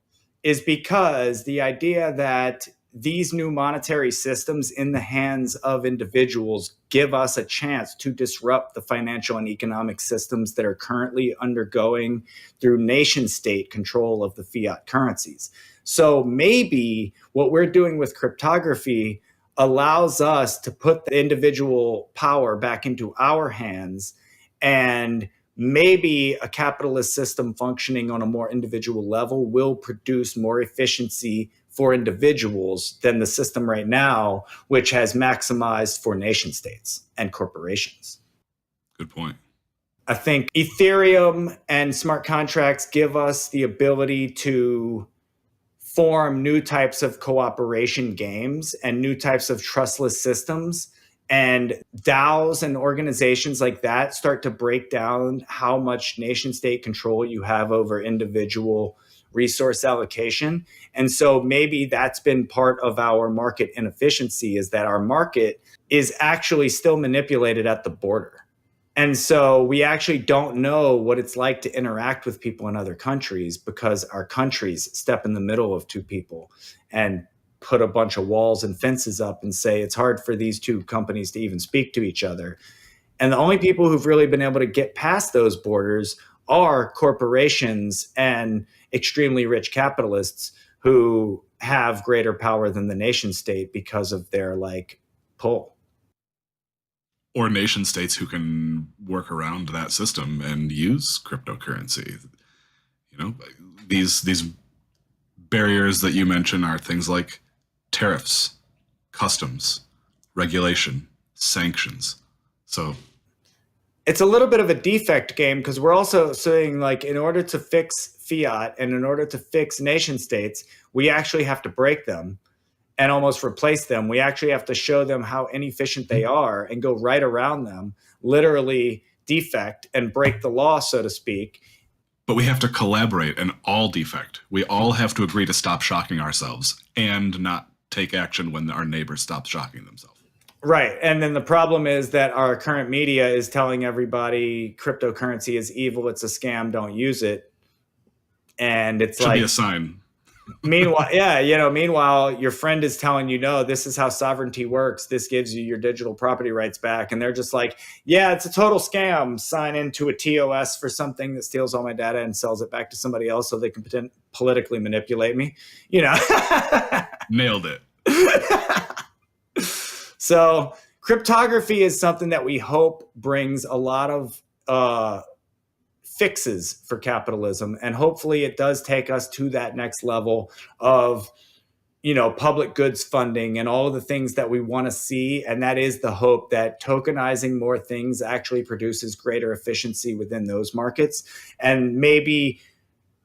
is because the idea that these new monetary systems in the hands of individuals give us a chance to disrupt the financial and economic systems that are currently undergoing through nation state control of the fiat currencies. So maybe what we're doing with cryptography allows us to put the individual power back into our hands, and maybe a capitalist system functioning on a more individual level will produce more efficiency for individuals than the system right now, which has maximized for nation states and corporations. Good point. I think Ethereum and smart contracts give us the ability to form new types of cooperation games and new types of trustless systems. And DAOs and organizations like that start to break down how much nation state control you have over individual resource allocation. And so maybe that's been part of our market inefficiency, is that our market is actually still manipulated at the border. And so we actually don't know what it's like to interact with people in other countries, because our countries step in the middle of two people and put a bunch of walls and fences up and say it's hard for these two companies to even speak to each other. And the only people who've really been able to get past those borders are corporations and extremely rich capitalists who have greater power than the nation state because of their pull. Or nation states who can work around that system and use cryptocurrency. These barriers that you mention are things like tariffs, customs, regulation, sanctions. So it's a little bit of a defect game, because we're also saying, like, in order to fix fiat and in order to fix nation states, we actually have to break them and almost replace them. We actually have to show them how inefficient they are and go right around them, literally defect and break the law, so to speak. But we have to collaborate and all defect. We all have to agree to stop shocking ourselves and not take action when our neighbor stops shocking themselves. Right. And then the problem is that our current media is telling everybody cryptocurrency is evil, it's a scam, don't use it. And it's Should be a sign. Meanwhile, your friend is telling you, no, this is how sovereignty works. This gives you your digital property rights back. And they're just like, yeah, it's a total scam. Sign into a TOS for something that steals all my data and sells it back to somebody else so they can politically manipulate me. Nailed it. So cryptography is something that we hope brings a lot of fixes for capitalism, and hopefully it does take us to that next level of public goods funding and all of the things that we want to see. And that is the hope, that tokenizing more things actually produces greater efficiency within those markets, and maybe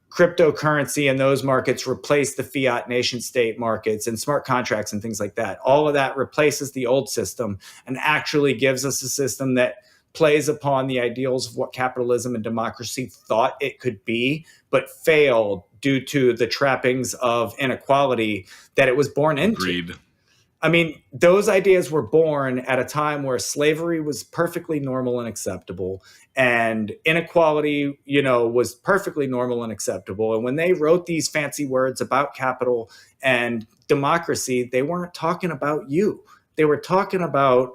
cryptocurrency in those markets replace the fiat nation state markets and smart contracts and things like that. All of that replaces the old system and actually gives us a system that plays upon the ideals of what capitalism and democracy thought it could be, but failed due to the trappings of inequality that it was born into. Agreed. I mean, those ideas were born at a time where slavery was perfectly normal and acceptable, and inequality, was perfectly normal and acceptable. And when they wrote these fancy words about capital and democracy, they weren't talking about you. They were talking about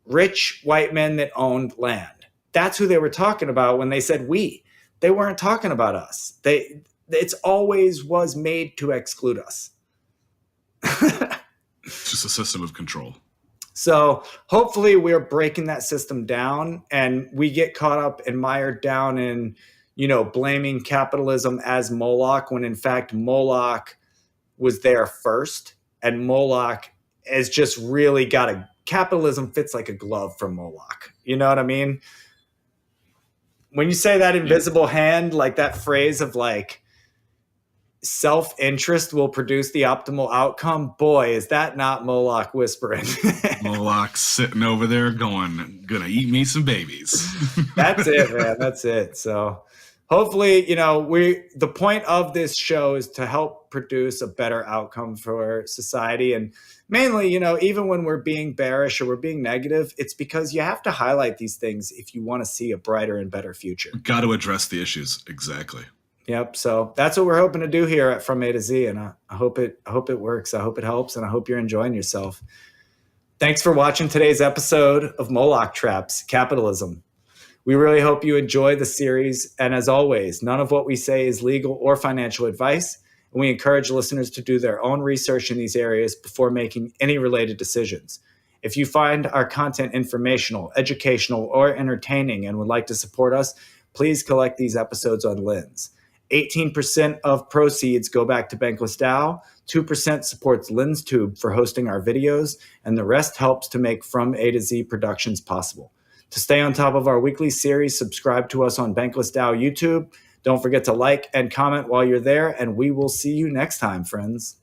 rich white men that owned land. That's who they were talking about when they said we. They weren't talking about us. It's always was made to exclude us. It's just a system of control. So hopefully we're breaking that system down, and we get caught up and mired down in, blaming capitalism as Moloch, when in fact Moloch was there first, and Moloch has just really capitalism fits like a glove for Moloch. You know what I mean? When you say that invisible hand, like that phrase of like, self-interest will produce the optimal outcome. Boy, is that not Moloch whispering. Moloch sitting over there going, gonna eat me some babies. That's it, man. That's it. So hopefully, the point of this show is to help produce a better outcome for society. And mainly, even when we're being bearish or we're being negative, it's because you have to highlight these things if you want to see a brighter and better future. Got to address the issues. Exactly. Yep. So that's what we're hoping to do here at From A to Z. And I hope it works. I hope it helps. And I hope you're enjoying yourself. Thanks for watching today's episode of Moloch Traps, Capitalism. We really hope you enjoy the series. And as always, none of what we say is legal or financial advice. And we encourage listeners to do their own research in these areas before making any related decisions. If you find our content informational, educational, or entertaining and would like to support us, please collect these episodes on Lens. 18% of proceeds go back to Bankless DAO, 2% supports LensTube for hosting our videos, and the rest helps to make From A to Z productions possible. To stay on top of our weekly series, subscribe to us on Bankless DAO YouTube. Don't forget to like and comment while you're there, and we will see you next time, friends.